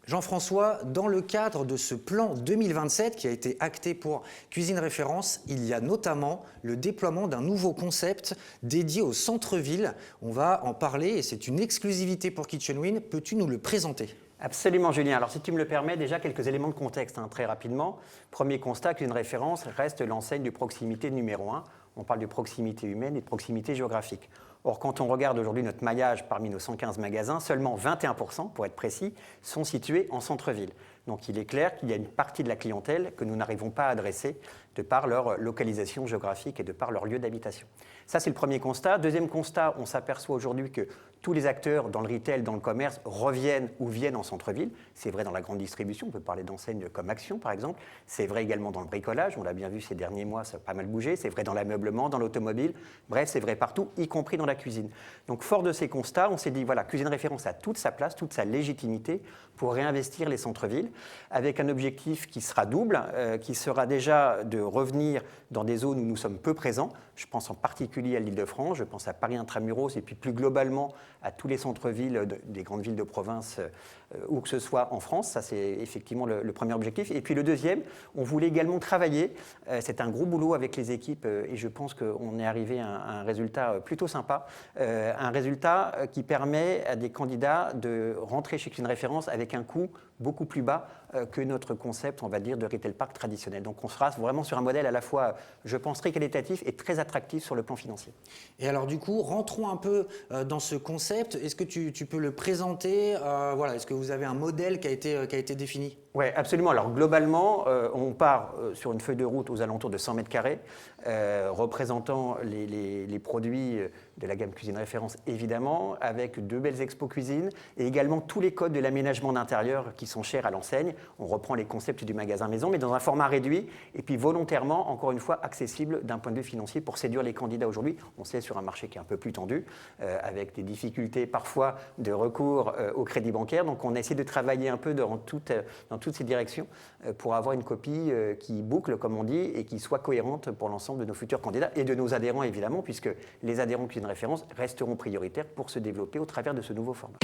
Jean-François, dans le cadre de ce plan 2027 qui a été acté pour Cuisine Référence, il y a notamment le déploiement d'un nouveau concept dédié au centre-ville. On va en parler et c'est une exclusivité pour Kitchen Win. Peux-tu nous le présenter ? Absolument, Julien. Alors, si tu me le permets, déjà quelques éléments de contexte, très rapidement. Premier constat, Cuisine Référence reste l'enseigne de proximité numéro 1. On parle de proximité humaine et de proximité géographique. Or, quand on regarde aujourd'hui notre maillage parmi nos 115 magasins, seulement 21%, pour être précis, sont situés en centre-ville. Donc, il est clair qu'il y a une partie de la clientèle que nous n'arrivons pas à adresser de par leur localisation géographique et de par leur lieu d'habitation. Ça, c'est le premier constat. Deuxième constat, on s'aperçoit aujourd'hui que tous les acteurs dans le retail, dans le commerce, reviennent ou viennent en centre-ville. C'est vrai dans la grande distribution, on peut parler d'enseignes comme Action, par exemple. C'est vrai également dans le bricolage, on l'a bien vu ces derniers mois, ça a pas mal bougé. C'est vrai dans l'ameublement, dans l'automobile. Bref, c'est vrai partout, y compris dans la cuisine. Donc, fort de ces constats, on s'est dit, voilà, Cuisine Référence a toute sa place, toute sa légitimité pour réinvestir les centres-villes, avec un objectif qui sera double, qui sera déjà de revenir dans des zones où nous sommes peu présents. Je pense en particulier à l'Île-de-France, je pense à Paris Intramuros et puis plus globalement à tous les centres-villes des grandes villes de province, où que ce soit en France. Ça, c'est effectivement le premier objectif. Et puis le deuxième, on voulait également travailler, c'est un gros boulot avec les équipes et je pense qu'on est arrivé à un résultat plutôt sympa, un résultat qui permet à des candidats de rentrer chez Cuisine Référence avec un coût beaucoup plus bas que notre concept, on va dire, de retail park traditionnel. Donc on sera vraiment sur un modèle à la fois, je pense, très qualitatif et très attractif sur le plan financier. Et alors du coup, rentrons un peu dans ce concept. Est-ce que tu peux le présenter voilà, est-ce que vous avez un modèle qui a été défini ? Oui, absolument. Alors globalement, on part sur une feuille de route aux alentours de 100 mètres carrés, représentant les produits de la gamme Cuisine Référence, évidemment, avec deux belles expos cuisine et également tous les codes de l'aménagement d'intérieur qui sont chers à l'enseigne. On reprend les concepts du magasin maison, mais dans un format réduit et puis volontairement, encore une fois, accessible d'un point de vue financier pour séduire les candidats aujourd'hui. On sait sur un marché qui est un peu plus tendu, avec des difficultés parfois de recours au crédit bancaire. Donc on a essayé de travailler un peu dans toutes ces directions pour avoir une copie qui boucle, comme on dit, et qui soit cohérente pour l'ensemble de nos futurs candidats et de nos adhérents, évidemment, puisque les adhérents Cuisine Référence resteront prioritaires pour se développer au travers de ce nouveau format.